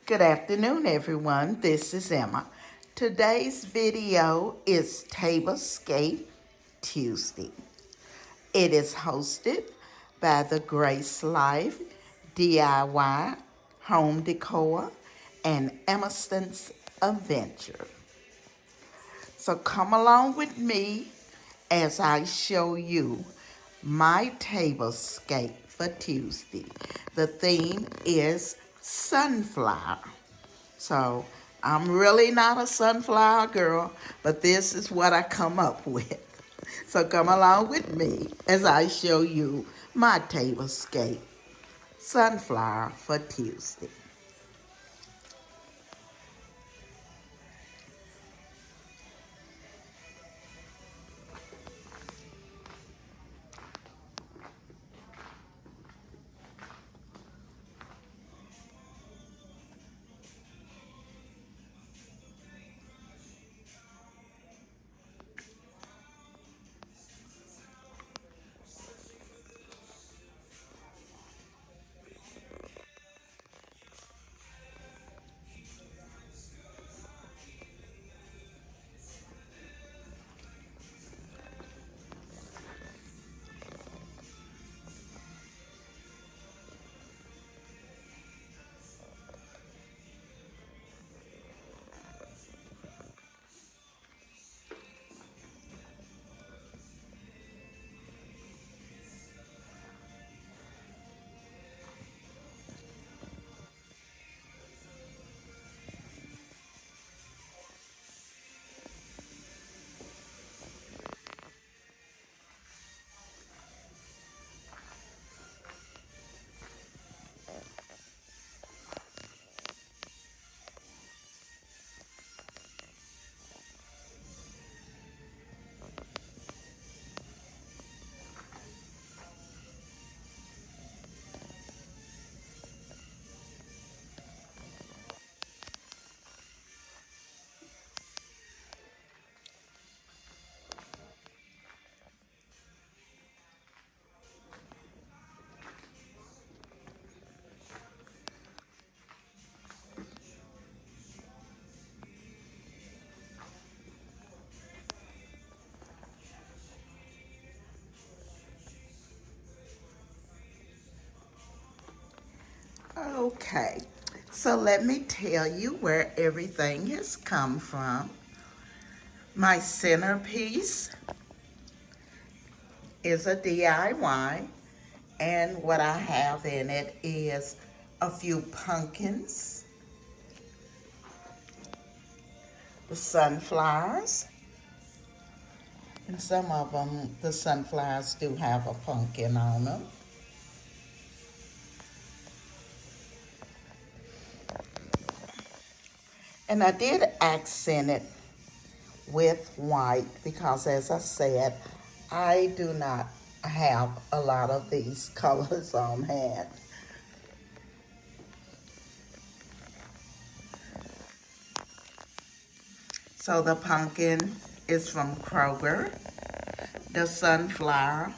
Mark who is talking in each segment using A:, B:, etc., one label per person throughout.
A: Good afternoon, everyone. This is Emma. Today's video is Tablescape Tuesday. It is hosted by the Grace Life DIY Home Decor and Emerson's Adventure. So come along with me as I show you my tablescape for Tuesday. The theme is sunflower. So I'm really not a sunflower girl, but this is what I come up with. So come along with me as I show you my tablescape sunflower for Tuesday. Okay, so let me tell you where everything has come from. My centerpiece is a DIY, and what I have in it is a few pumpkins, the sunflowers, and some of them, the sunflowers do have a pumpkin on them. And I did accent it with white because, as I said, I do not have a lot of these colors on hand. So the pumpkin is from Kroger, the sunflower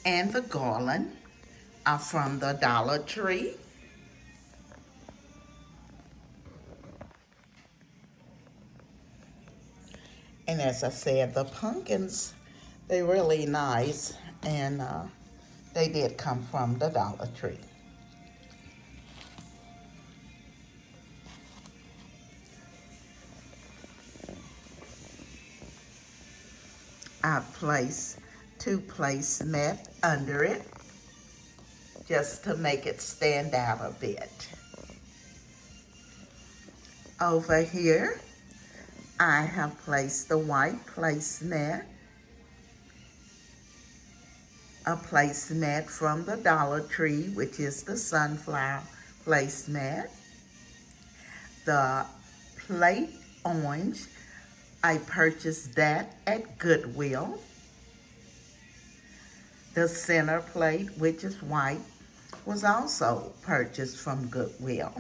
A: and the garland are from the Dollar Tree. And as I said, the pumpkins, they're really nice, and they did come from the Dollar Tree. I placed 2 placemats under it just to make it stand out a bit. Over here, I have placed the white placemat, a placemat from the Dollar Tree, which is the sunflower placemat. The plate orange, I purchased that at Goodwill. The center plate, which is white, was also purchased from Goodwill.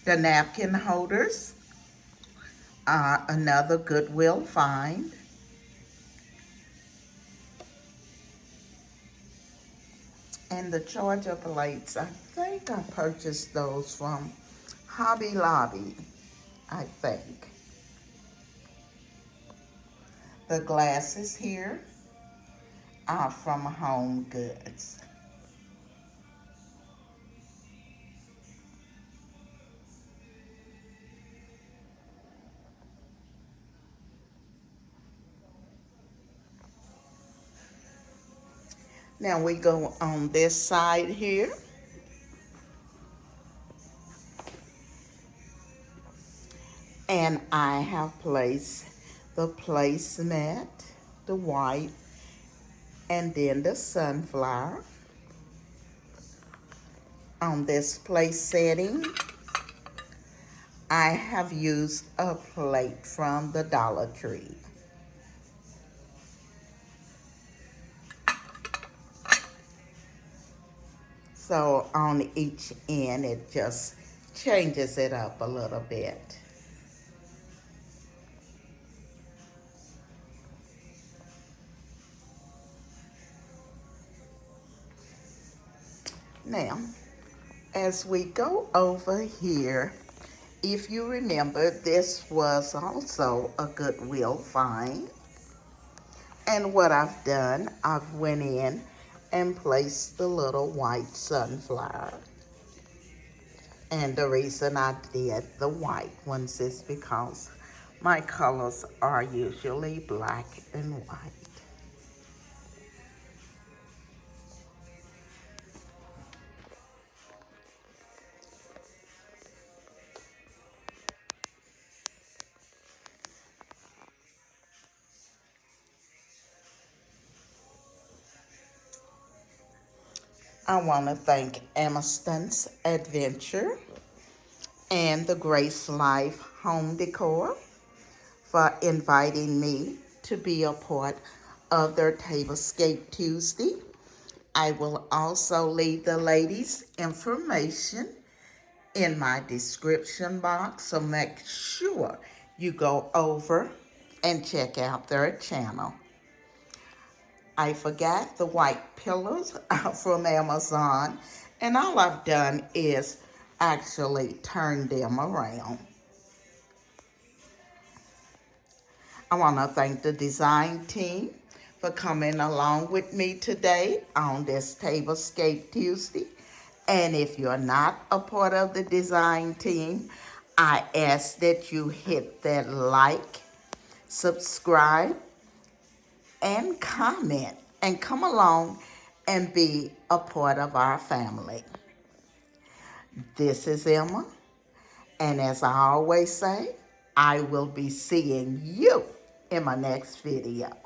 A: The napkin holders are another Goodwill find. And the charger plates, I think I purchased those from Hobby Lobby, I think. The glasses here are from Home Goods. Now we go on this side here. And I have placed the placemat, the white, and then the sunflower on this place setting. I have used a plate from the Dollar Tree. So on each end, it just changes it up a little bit. Now, as we go over here, if you remember, this was also a Goodwill find. And what I've done, I've went in and placed the little white sunflower. And the reason I did the white ones is because my colors are usually black and white. I want to thank Emerson's Adventure and the Grace Life Home Decor for inviting me to be a part of their Tablescape Tuesday. I will also leave the ladies' information in my description box, so make sure you go over and check out their channel. I forgot the white pillows from Amazon, and all I've done is actually turn them around. I want to thank the design team for coming along with me today on this Tablescape Tuesday. And if you're not a part of the design team, I ask that you hit that like, subscribe, and comment, and come along and be a part of our family. This is Emma, and as I always say, I will be seeing you in my next video.